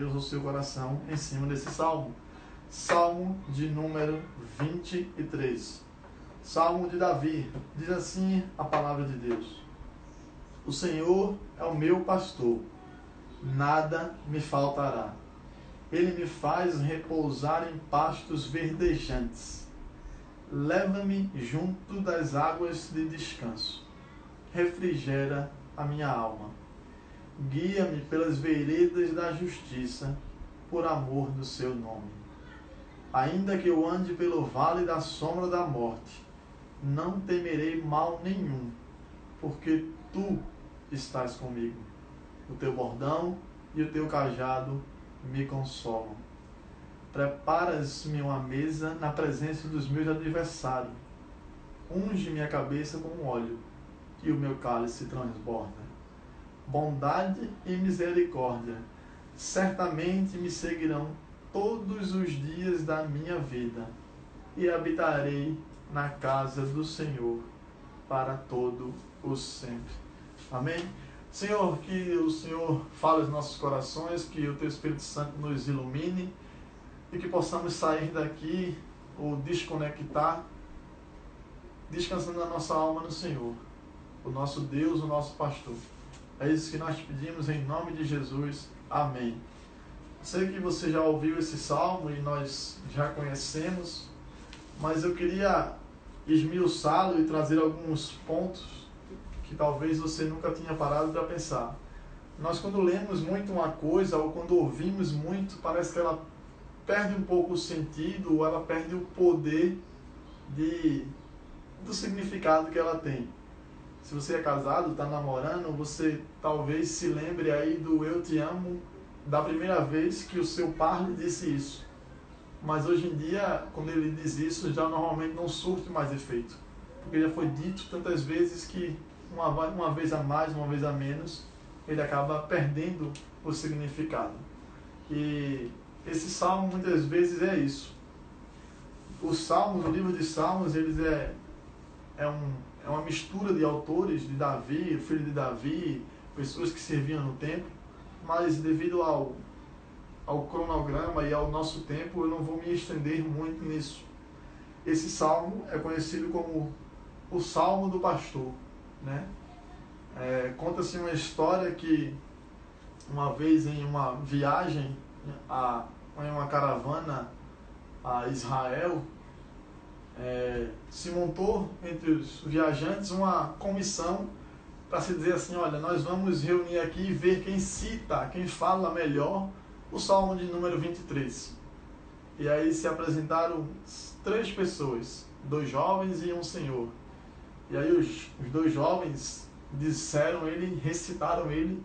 Deus o seu coração em cima desse salmo. Salmo de número 23. Salmo de Davi. Diz assim a palavra de Deus: O Senhor é o meu pastor, nada me faltará. Ele me faz repousar em pastos verdejantes. Leva-me junto das águas de descanso. Refrigera a minha alma. Guia-me pelas veredas da justiça, por amor do seu nome. Ainda que eu ande pelo vale da sombra da morte, não temerei mal nenhum, porque tu estás comigo. O teu bordão e o teu cajado me consolam. Preparas-me uma mesa na presença dos meus adversários. Unge minha cabeça com óleo, e o meu cálice transborda. Bondade e misericórdia certamente me seguirão todos os dias da minha vida, e habitarei na casa do Senhor para todo o sempre. Amém? Senhor, que o Senhor fale aos nossos corações, que o Teu Espírito Santo nos ilumine e que possamos sair daqui ou desconectar, descansando a nossa alma no Senhor, o nosso Deus, o nosso pastor. É isso que nós pedimos em nome de Jesus. Amém. Sei que você já ouviu esse salmo e nós já conhecemos, mas eu queria esmiuçá-lo e trazer alguns pontos que talvez você nunca tinha parado para pensar. Nós, quando lemos muito uma coisa ou quando ouvimos muito, parece que ela perde um pouco o sentido ou ela perde o poder do significado que ela tem. Se você é casado, está namorando, você talvez se lembre aí do eu te amo da primeira vez que o seu par lhe disse isso. Mas hoje em dia, quando ele diz isso, já normalmente não surte mais efeito. Porque já foi dito tantas vezes que uma vez a mais, uma vez a menos, ele acaba perdendo o significado. E esse salmo muitas vezes é isso. Os salmos, o livro de salmos, eles é uma mistura de autores, de Davi, filho de Davi, pessoas que serviam no templo, mas devido ao cronograma e ao nosso tempo, eu não vou me estender muito nisso. Esse salmo é conhecido como o Salmo do Pastor, né? Conta-se uma história que uma vez em uma viagem, em uma caravana a Israel, se montou entre os viajantes uma comissão para se dizer assim: olha, nós vamos reunir aqui e ver quem fala melhor o Salmo de número 23. E aí se apresentaram 3 pessoas, 2 jovens e um senhor. E aí os 2 jovens recitaram ele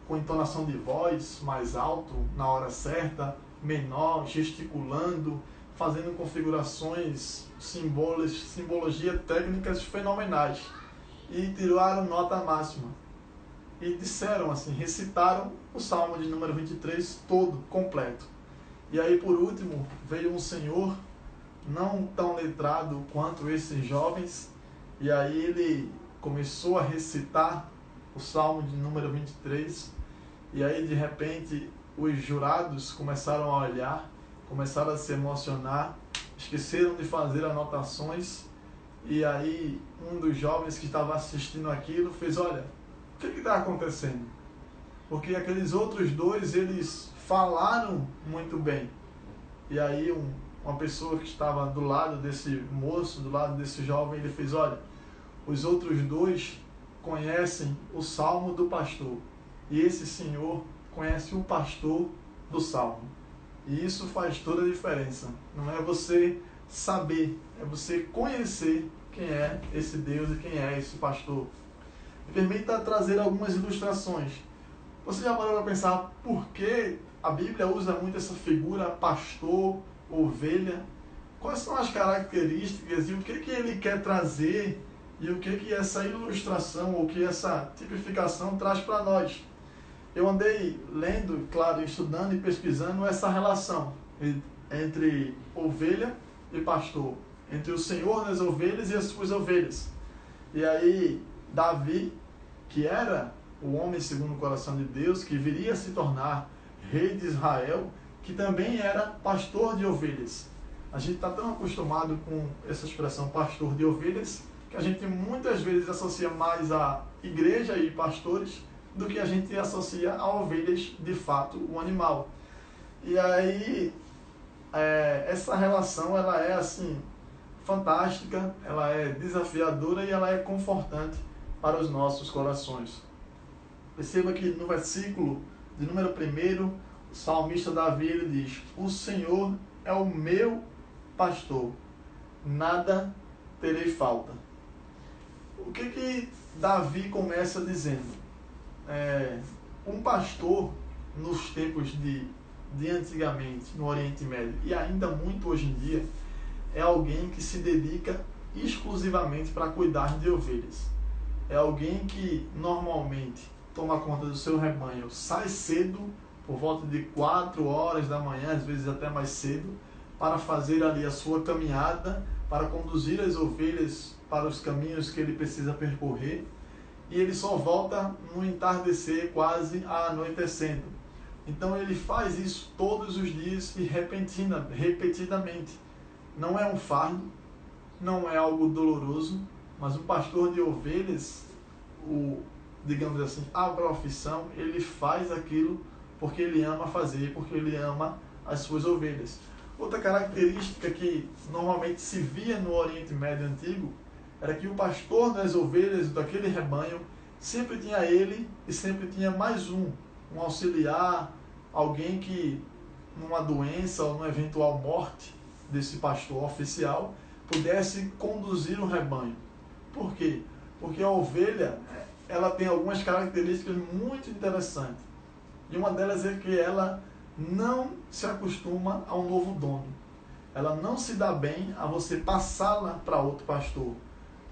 com entonação de voz mais alto, na hora certa, menor, gesticulando, fazendo configurações, simbologia técnicas fenomenais. E tiraram nota máxima. E disseram assim, recitaram o Salmo de número 23 todo, completo. E aí por último veio um senhor, não tão letrado quanto esses jovens, e aí ele começou a recitar o Salmo de número 23, e aí de repente os jurados começaram a olhar, começaram a se emocionar, esqueceram de fazer anotações, e aí um dos jovens que estava assistindo aquilo fez: olha, o que está acontecendo? Porque aqueles outros 2, eles falaram muito bem. E aí uma pessoa que estava do lado desse moço, do lado desse jovem, ele fez: olha, os outros 2 conhecem o Salmo do pastor, e esse senhor conhece o pastor do Salmo. E isso faz toda a diferença. Não é você saber, é você conhecer quem é esse Deus e quem é esse pastor. Me permita trazer algumas ilustrações. Você já parou para pensar por que a Bíblia usa muito essa figura pastor, ovelha? Quais são as características e o que ele quer trazer e o que essa ilustração ou que essa tipificação traz para nós? Eu andei lendo, claro, estudando e pesquisando essa relação entre ovelha e pastor, entre o Senhor das ovelhas e as suas ovelhas. E aí Davi, que era o homem segundo o coração de Deus, que viria a se tornar rei de Israel, que também era pastor de ovelhas. A gente está tão acostumado com essa expressão pastor de ovelhas, que a gente muitas vezes associa mais a igreja e pastores do que a gente associa a ovelhas, de fato, o animal. E aí, essa relação, ela é assim, fantástica, ela é desafiadora e ela é confortante para os nossos corações. Perceba que no versículo de número 1, o salmista Davi, ele diz: o Senhor é o meu pastor, nada terei falta. O que Davi começa dizendo? Um pastor, nos tempos de antigamente, no Oriente Médio, e ainda muito hoje em dia, é alguém que se dedica exclusivamente para cuidar de ovelhas. É alguém que normalmente toma conta do seu rebanho, sai cedo, por volta de 4 horas da manhã, às vezes até mais cedo, para fazer ali a sua caminhada, para conduzir as ovelhas para os caminhos que ele precisa percorrer, e ele só volta no entardecer, quase anoitecendo. Então ele faz isso todos os dias e repetidamente. Não é um fardo, não é algo doloroso, mas o pastor de ovelhas, digamos assim, a profissão, ele faz aquilo porque ele ama fazer, porque ele ama as suas ovelhas. Outra característica que normalmente se via no Oriente Médio Antigo era que o pastor das ovelhas daquele rebanho sempre tinha ele e sempre tinha mais um auxiliar, alguém que numa doença ou numa eventual morte desse pastor oficial pudesse conduzir o rebanho. Por quê? Porque a ovelha, ela tem algumas características muito interessantes. E uma delas é que ela não se acostuma a um novo dono. Ela não se dá bem a você passá-la para outro pastor.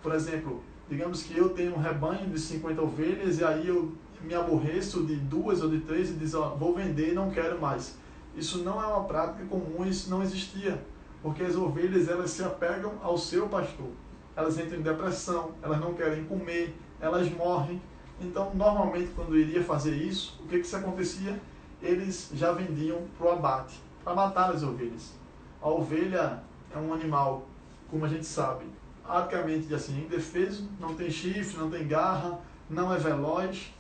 Por exemplo, digamos que eu tenho um rebanho de 50 ovelhas e aí eu me aborreço de 2 ou de 3 e diz, vou vender e não quero mais. Isso não é uma prática comum, isso não existia. Porque as ovelhas, elas se apegam ao seu pastor. Elas entram em depressão, elas não querem comer, elas morrem. Então, normalmente, quando iria fazer isso, o que acontecia? Eles já vendiam para o abate, para matar as ovelhas. A ovelha é um animal, como a gente sabe, praticamente assim, indefeso, não tem chifre, não tem garra, não é veloz.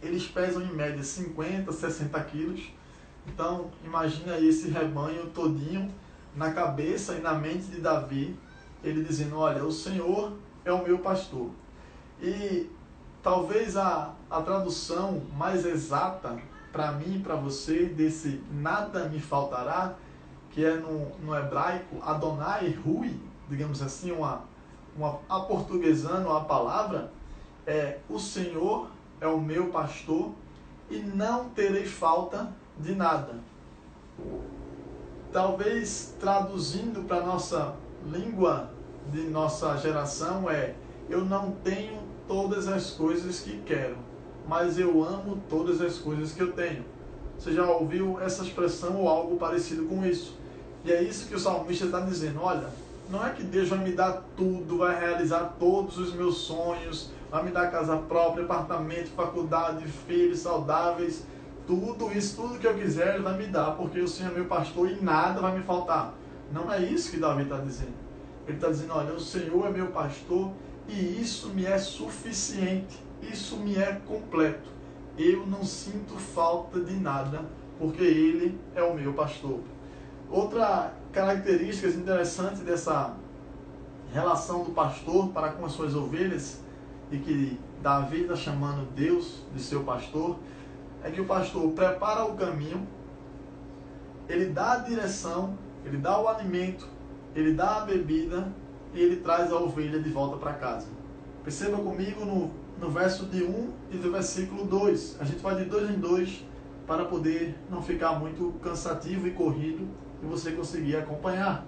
Eles pesam em média 50, 60 quilos. Então, imagina aí esse rebanho todinho na cabeça e na mente de Davi, ele dizendo, olha, o Senhor é o meu pastor. E talvez a tradução mais exata para mim e para você desse nada me faltará, que é no hebraico Adonai Hui, digamos assim, aportuguesando a palavra, o Senhor é o meu pastor e não terei falta de nada. Talvez traduzindo para a nossa língua de nossa geração eu não tenho todas as coisas que quero, mas eu amo todas as coisas que eu tenho. Você já ouviu essa expressão ou algo parecido com isso? E é isso que o salmista está dizendo, olha, não é que Deus vai me dar tudo, vai realizar todos os meus sonhos, vai me dar casa própria, apartamento, faculdade, filhos saudáveis, tudo isso, tudo que eu quiser Ele vai me dar, porque o Senhor é meu pastor e nada vai me faltar. Não é isso que Davi está dizendo. Ele está dizendo, olha, o Senhor é meu pastor e isso me é suficiente, isso me é completo. Eu não sinto falta de nada, porque Ele é o meu pastor. Outra característica interessante dessa relação do pastor para com as suas ovelhas, e que Davi está chamando Deus de seu pastor, é que o pastor prepara o caminho, ele dá a direção, ele dá o alimento, ele dá a bebida e ele traz a ovelha de volta para casa. Perceba comigo no verso de 1 e do versículo 2. A gente vai de 2 em 2 para poder não ficar muito cansativo e corrido e você conseguir acompanhar.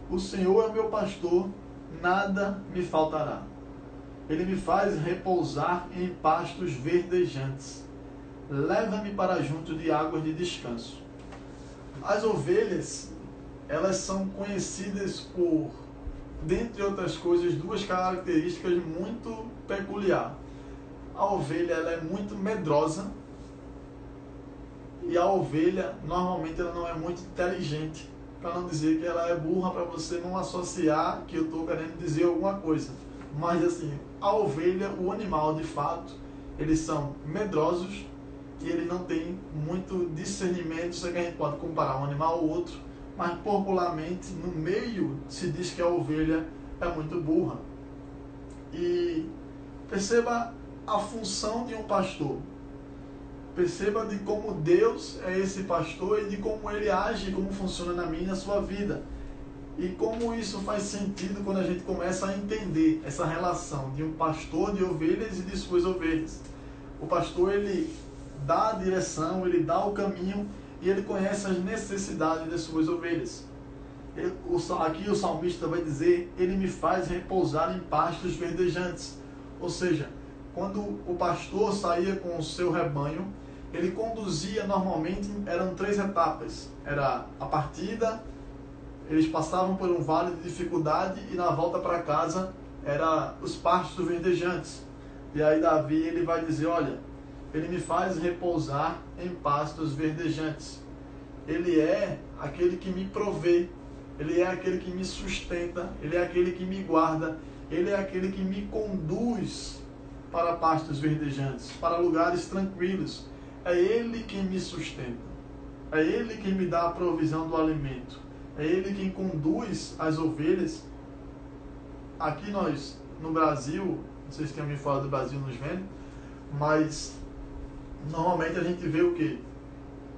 O Senhor é meu pastor, nada me faltará. Ele me faz repousar em pastos verdejantes. Leva-me para junto de águas de descanso. As ovelhas, elas são conhecidas por, dentre outras coisas, duas características muito peculiares. A ovelha, ela é muito medrosa E a ovelha, normalmente, ela não é muito inteligente, para não dizer que ela é burra, para você não associar que eu estou querendo dizer alguma coisa. Mas assim, a ovelha, o animal de fato, eles são medrosos e ele não tem muito discernimento. Isso é que a gente pode comparar um animal ao outro, mas popularmente no meio se diz que a ovelha é muito burra. E perceba a função de um pastor. Perceba de como Deus é esse pastor e de como ele age, como funciona na minha e na sua vida. E como isso faz sentido quando a gente começa a entender essa relação de um pastor de ovelhas e de suas ovelhas. O pastor, ele dá a direção, ele dá o caminho e ele conhece as necessidades das suas ovelhas. Aqui o salmista vai dizer, ele me faz repousar em pastos verdejantes. Ou seja, quando o pastor saía com o seu rebanho, ele conduzia normalmente, eram 3 etapas. Era a partida, eles passavam por um vale de dificuldade e na volta para casa era os pastos verdejantes. E aí Davi, ele vai dizer, olha, ele me faz repousar em pastos verdejantes. Ele é aquele que me provê, ele é aquele que me sustenta, ele é aquele que me guarda, ele é aquele que me conduz para pastos verdejantes, para lugares tranquilos. É ele quem me sustenta, é ele quem me dá a provisão do alimento, é ele quem conduz as ovelhas. Aqui nós, no Brasil, não sei se tem alguém fora do Brasil nos vendo, mas normalmente a gente vê o que?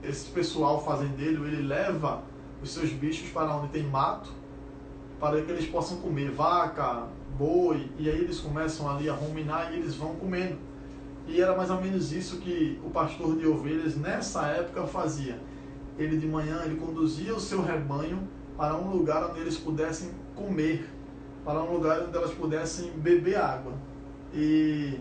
Esse pessoal fazendeiro, ele leva os seus bichos para onde tem mato, para que eles possam comer vaca, boi, e aí eles começam ali a ruminar e eles vão comendo. E era mais ou menos isso que o pastor de ovelhas nessa época fazia. Ele de manhã, ele conduzia o seu rebanho para um lugar onde eles pudessem comer, para um lugar onde elas pudessem beber água. E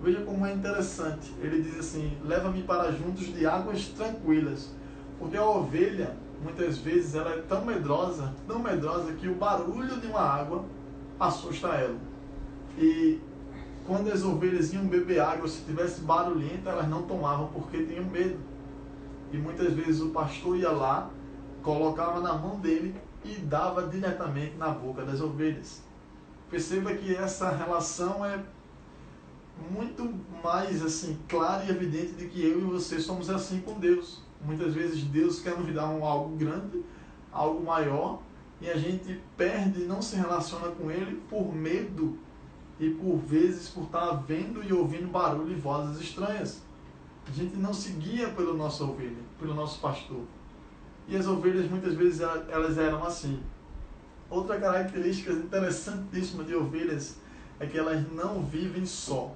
veja como é interessante, ele diz assim, leva-me para juntos de águas tranquilas, porque a ovelha, muitas vezes, ela é tão medrosa que o barulho de uma água assusta ela. E quando as ovelhas iam beber água, se tivesse barulhento, elas não tomavam porque tinham medo. E muitas vezes o pastor ia lá, colocava na mão dele e dava diretamente na boca das ovelhas. Perceba que essa relação é muito mais assim clara e evidente de que eu e você somos assim com Deus. Muitas vezes Deus quer nos dar algo grande, algo maior, e a gente perde e não se relaciona com Ele por medo e por vezes por estar vendo e ouvindo barulho e vozes estranhas. A gente não se guia pelo nosso ovelha, pelo nosso pastor. E as ovelhas muitas vezes elas eram assim. Outra característica interessantíssima de ovelhas é que elas não vivem só.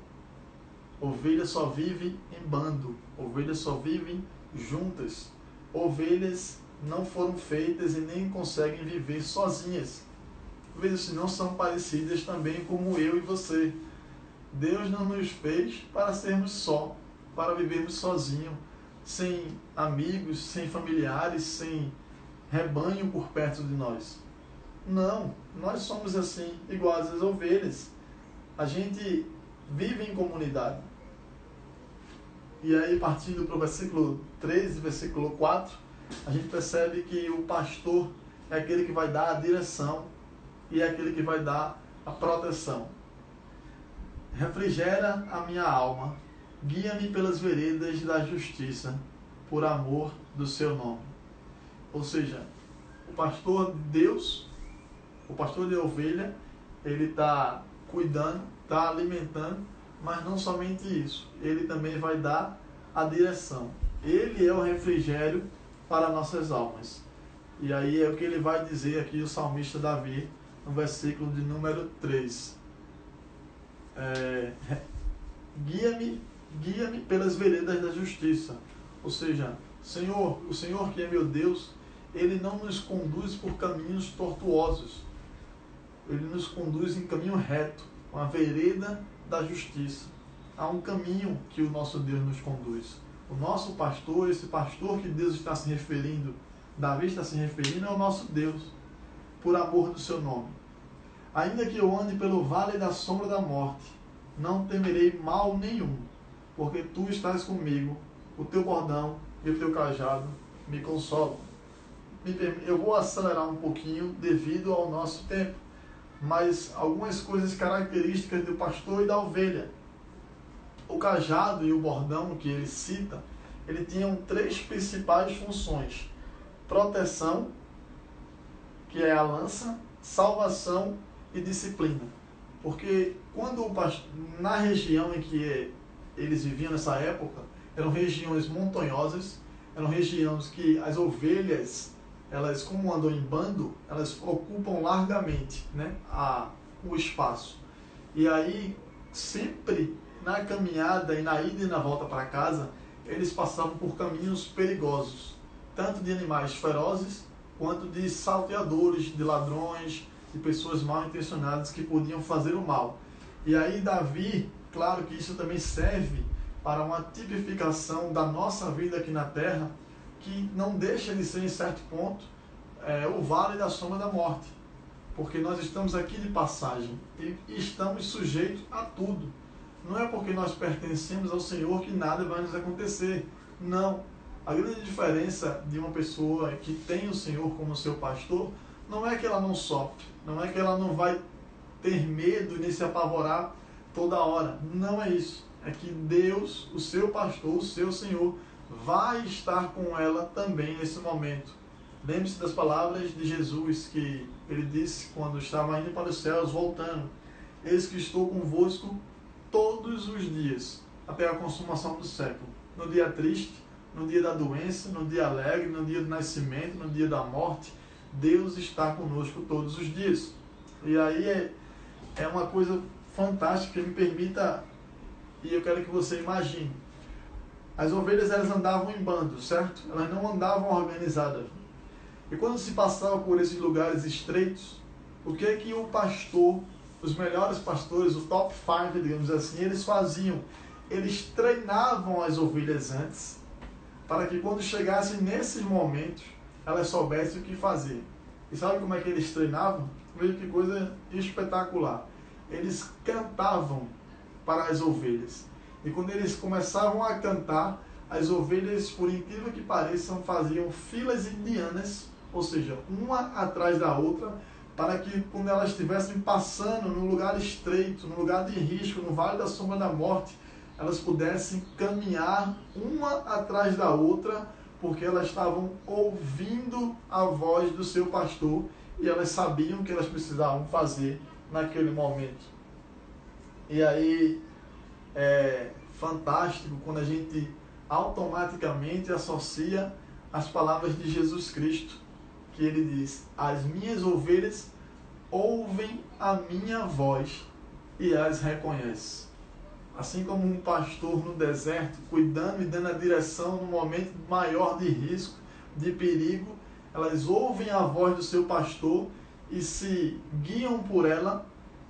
Ovelhas só vivem em bando. Ovelhas só vivem juntas. Ovelhas não foram feitas e nem conseguem viver sozinhas. Ovelhas não são parecidas também como eu e você. Deus não nos fez para sermos só, para vivermos sozinhos, sem amigos, sem familiares, sem rebanho por perto de nós. Não, nós somos assim, iguais às ovelhas. A gente vive em comunidade. E aí, partindo para o versículo 13, versículo 4, a gente percebe que o pastor é aquele que vai dar a direção e é aquele que vai dar a proteção. Refrigera a minha alma, guia-me pelas veredas da justiça, por amor do seu nome. Ou seja, o pastor de Deus, o pastor de ovelha, ele está cuidando, está alimentando, mas não somente isso, ele também vai dar a direção. Ele é o refrigério para nossas almas. E aí é o que ele vai dizer aqui o salmista Davi, no versículo de número 3. Guia-me pelas veredas da justiça. Ou seja, o Senhor que é meu Deus, Ele não nos conduz por caminhos tortuosos. Ele nos conduz em caminho reto, uma vereda da justiça. Há um caminho que o nosso Deus nos conduz. O nosso pastor, esse pastor que Deus está se referindo, Davi está se referindo, é o nosso Deus, por amor do seu nome. Ainda que eu ande pelo vale da sombra da morte, não temerei mal nenhum, porque tu estás comigo, o teu bordão e o teu cajado me consolam. Eu vou acelerar um pouquinho devido ao nosso tempo, mas algumas coisas características do pastor e da ovelha. O cajado e o bordão que ele cita, ele tinham 3 principais funções: proteção, que é a lança, salvação e disciplina. Porque quando na região em que eles viviam nessa época, eram regiões montanhosas, eram regiões que as ovelhas, elas, como andam em bando, elas ocupam largamente, né, o espaço. E aí, sempre na caminhada e na ida e na volta para casa, eles passavam por caminhos perigosos, tanto de animais ferozes, quanto de salteadores, de ladrões, de pessoas mal intencionadas que podiam fazer o mal. E aí Davi, claro que isso também serve para uma tipificação da nossa vida aqui na terra, que não deixa de ser, em certo ponto, o vale da sombra da morte. Porque nós estamos aqui de passagem e estamos sujeitos a tudo. Não é porque nós pertencemos ao Senhor que nada vai nos acontecer. Não. A grande diferença de uma pessoa que tem o Senhor como seu pastor não é que ela não sofre, não é que ela não vai ter medo e nem se apavorar toda hora. Não é isso. É que Deus, o seu pastor, o seu Senhor, vai estar com ela também nesse momento. Lembre-se das palavras de Jesus que ele disse quando estava indo para os céus, voltando: eis que estou convosco todos os dias, até a consumação do século. No dia triste, no dia da doença, no dia alegre, no dia do nascimento, no dia da morte, Deus está conosco todos os dias. E aí é uma coisa fantástica que me permita, e eu quero que você imagine. As ovelhas, elas andavam em bando, certo? Elas não andavam organizadas. E quando se passava por esses lugares estreitos, o que é que o pastor, os melhores pastores, o top 5, digamos assim, eles faziam? Eles treinavam as ovelhas antes, para que quando chegassem nesses momentos, elas soubessem o que fazer. E sabe como é que eles treinavam? Veja que coisa espetacular. Eles cantavam para as ovelhas. E quando eles começavam a cantar, as ovelhas, por incrível que pareçam, faziam filas indianas, ou seja, uma atrás da outra, para que quando elas estivessem passando num lugar estreito, num lugar de risco, no vale da sombra da morte, elas pudessem caminhar uma atrás da outra, porque elas estavam ouvindo a voz do seu pastor e elas sabiam o que elas precisavam fazer naquele momento. E aí é fantástico quando a gente automaticamente associa as palavras de Jesus Cristo, que ele diz: as minhas ovelhas ouvem a minha voz e as reconhece. Assim como um pastor no deserto, cuidando e dando a direção no momento maior de risco, de perigo, elas ouvem a voz do seu pastor e se guiam por ela.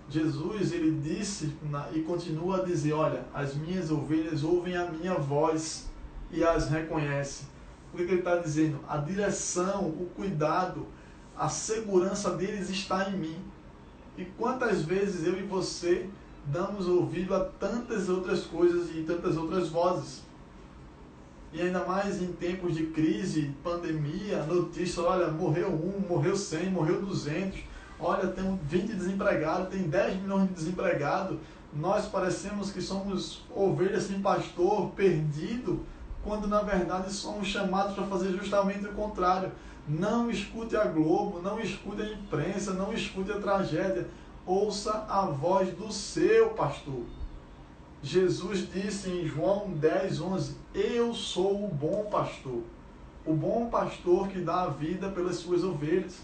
Jesus, ele disse e continua a dizer: olha, as minhas ovelhas ouvem a minha voz e as reconhece. O que ele está dizendo? A direção, o cuidado, a segurança deles está em mim. E quantas vezes eu e você damos ouvido a tantas outras coisas e tantas outras vozes? E ainda mais em tempos de crise, pandemia, notícia: olha, morreu 1, morreu 100, morreu 200, olha, tem 20 desempregados, tem 10 milhões de desempregados. Nós parecemos que somos ovelhas sem pastor, perdido, quando na verdade somos chamados para fazer justamente o contrário. Não escute a Globo, não escute a imprensa, não escute a tragédia. Ouça a voz do seu pastor. Jesus disse em João 10:11, eu sou o bom pastor. O bom pastor que dá a vida pelas suas ovelhas.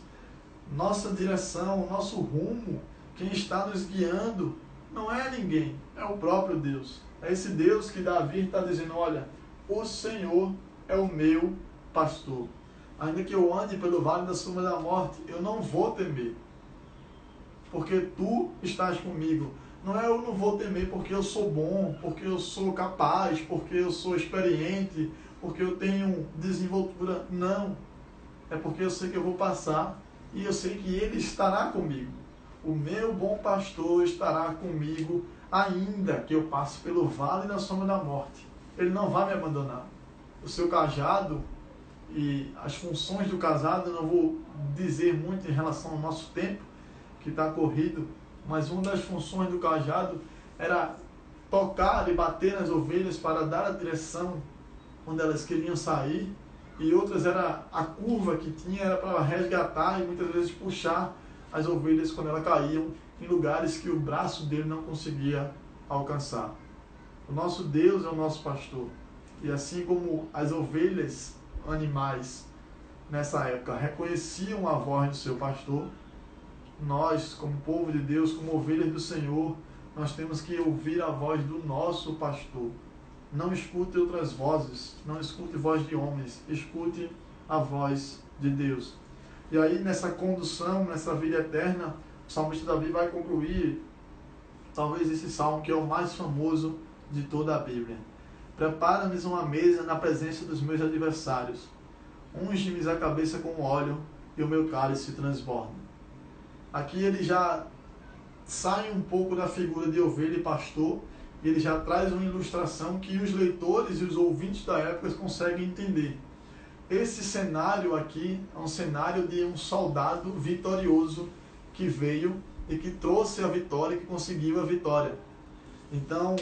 Nossa direção, nosso rumo, quem está nos guiando, não é ninguém, é o próprio Deus. É esse Deus que Davi está dizendo: olha, o Senhor é o meu pastor. Ainda que eu ande pelo vale da sombra da morte, eu não vou temer, porque tu estás comigo. Não é eu não vou temer porque eu sou bom, porque eu sou capaz, porque eu sou experiente, porque eu tenho desenvoltura. Não. É porque eu sei que eu vou passar e eu sei que Ele estará comigo. O meu bom pastor estará comigo, ainda que eu passe pelo vale da sombra da morte. Ele não vai me abandonar. o seu cajado e as funções do cajado. Eu não vou dizer muito em relação ao nosso tempo, que está corrido, mas uma das funções do cajado era tocar e bater nas ovelhas para dar a direção onde elas queriam sair, e outras era a curva que tinha, era para resgatar e muitas vezes puxar as ovelhas quando elas caíam em lugares que o braço dele não conseguia alcançar. O nosso Deus é o nosso pastor, e assim como as ovelhas, animais, nessa época reconheciam a voz do seu pastor, nós, como povo de Deus, como ovelhas do Senhor, nós temos que ouvir a voz do nosso pastor. Não escute outras vozes, não escute voz de homens, escute a voz de Deus. E aí, nessa condução, nessa vida eterna, o salmista Davi vai concluir, talvez esse salmo que é o mais famoso de toda a Bíblia. Prepara-me uma mesa na presença dos meus adversários. Unge-me a cabeça com óleo e o meu cálice transborda. Aqui ele já sai um pouco da figura de ovelha e pastor, e ele já traz uma ilustração que os leitores e os ouvintes da época conseguem entender. Esse cenário aqui é um cenário de um soldado vitorioso que veio e que trouxe a vitória, que conseguiu a vitória. Então,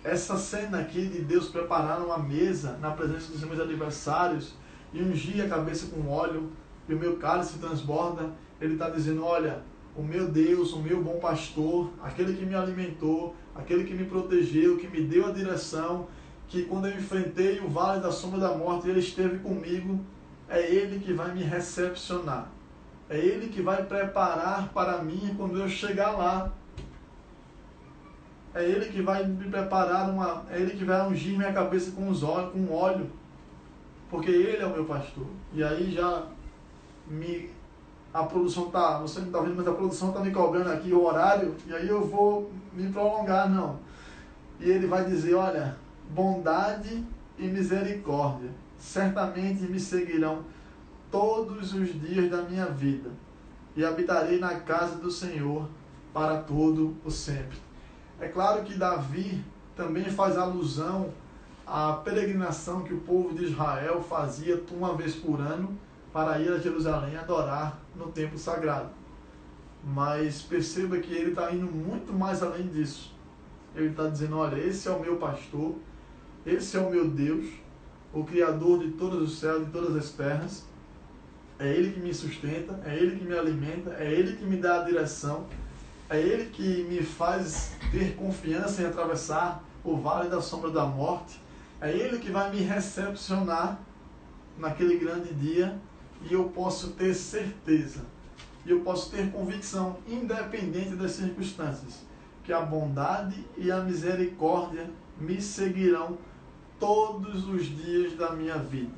essa cena aqui de Deus preparar uma mesa na presença dos meus adversários e ungir a cabeça com óleo e o meu cálice transborda, ele está dizendo, olha, o meu Deus, o meu bom pastor, aquele que me alimentou, aquele que me protegeu, que me deu a direção, que quando eu enfrentei o vale da sombra da morte, ele esteve comigo, é ele que vai me recepcionar. É ele que vai preparar para mim quando eu chegar lá. É ele que vai me preparar, é ele que vai ungir minha cabeça com óleo, porque ele é o meu pastor. E aí já a produção você não está vendo, mas a produção está me cobrando aqui o horário, e aí eu vou me prolongar, não. E ele vai dizer, olha, bondade e misericórdia certamente me seguirão todos os dias da minha vida, e habitarei na casa do Senhor para todo o sempre. É claro que Davi também faz alusão à peregrinação que o povo de Israel fazia uma vez por ano para ir a Jerusalém adorar no templo sagrado. Mas perceba que ele está indo muito mais além disso. Ele está dizendo, olha, esse é o meu pastor, esse é o meu Deus, o Criador de todos os céus e de todas as terras. É Ele que me sustenta, é Ele que me alimenta, é Ele que me dá a direção, é Ele que me faz ter confiança em atravessar o vale da sombra da morte, é Ele que vai me recepcionar naquele grande dia, e eu posso ter certeza, e eu posso ter convicção, independente das circunstâncias, que a bondade e a misericórdia me seguirão todos os dias da minha vida.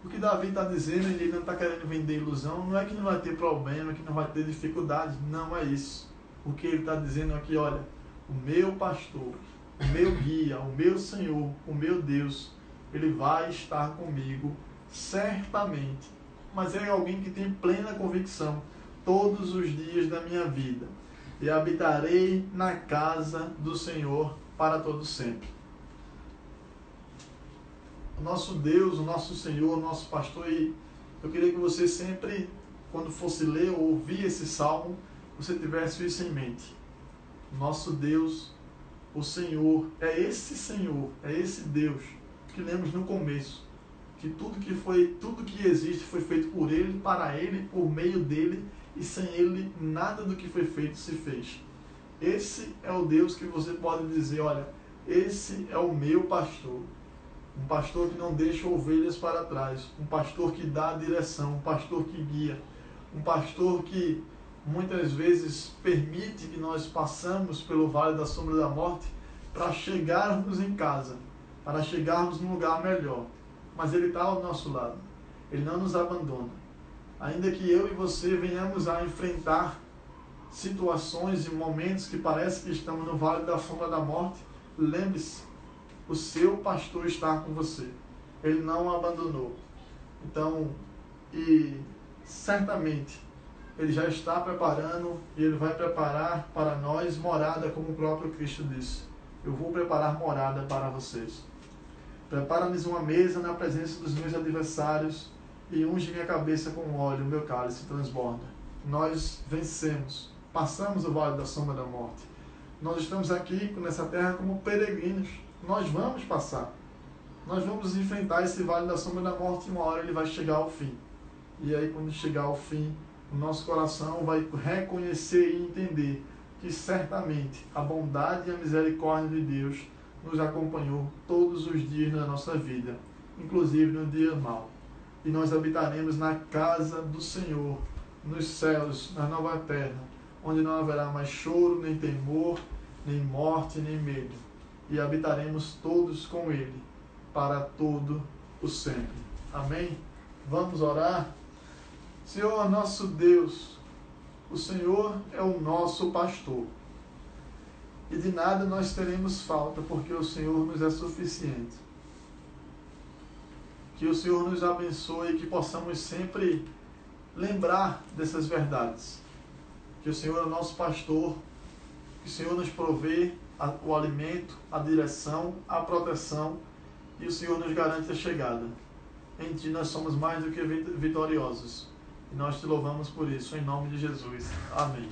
O que Davi está dizendo, ele não está querendo vender ilusão, não é que não vai ter problema, que não vai ter dificuldade, não é isso. O que ele está dizendo aqui, olha, o meu pastor, o meu guia, o meu Senhor, o meu Deus, ele vai estar comigo certamente. Mas é alguém que tem plena convicção todos os dias da minha vida. E habitarei na casa do Senhor para todo sempre. O nosso Deus, o nosso Senhor, o nosso pastor, e eu queria que você sempre, quando fosse ler ou ouvir esse salmo, você tivesse isso em mente. Nosso Deus, o Senhor, é esse Deus que lemos no começo, que tudo que existe foi feito por Ele, para Ele, por meio dEle, e sem Ele nada do que foi feito se fez. Esse é o Deus que você pode dizer, olha, esse é o meu pastor. Um pastor que não deixa ovelhas para trás, um pastor que dá a direção, um pastor que guia, um pastor que muitas vezes permite que nós passamos pelo vale da sombra da morte para chegarmos em casa, para chegarmos num lugar melhor. Mas Ele está ao nosso lado, Ele não nos abandona. Ainda que eu e você venhamos a enfrentar situações e momentos que parece que estamos no vale da sombra da morte, lembre-se, o seu pastor está com você. Ele não o abandonou. Então, e certamente, Ele já está preparando e Ele vai preparar para nós morada, como o próprio Cristo disse. Eu vou preparar morada para vocês. Prepara-nos uma mesa na presença dos meus adversários e unge minha cabeça com óleo, meu cálice transborda. Nós vencemos, passamos o vale da sombra da morte. Nós estamos aqui nessa terra como peregrinos. Nós vamos passar. Nós vamos enfrentar esse vale da sombra da morte e uma hora ele vai chegar ao fim. E aí, quando chegar ao fim, o nosso coração vai reconhecer e entender que certamente a bondade e a misericórdia de Deus nos acompanhou todos os dias da nossa vida, inclusive no dia mau. E nós habitaremos na casa do Senhor, nos céus, na nova terra, onde não haverá mais choro, nem temor, nem morte, nem medo. E habitaremos todos com Ele, para todo o sempre. Amém? Vamos orar? Senhor, nosso Deus, o Senhor é o nosso pastor. E de nada nós teremos falta, porque o Senhor nos é suficiente. Que o Senhor nos abençoe e que possamos sempre lembrar dessas verdades. Que o Senhor é o nosso pastor, que o Senhor nos provê o alimento, a direção, a proteção, e o Senhor nos garante a chegada. Em Ti nós somos mais do que vitoriosos. E nós Te louvamos por isso, em nome de Jesus. Amém.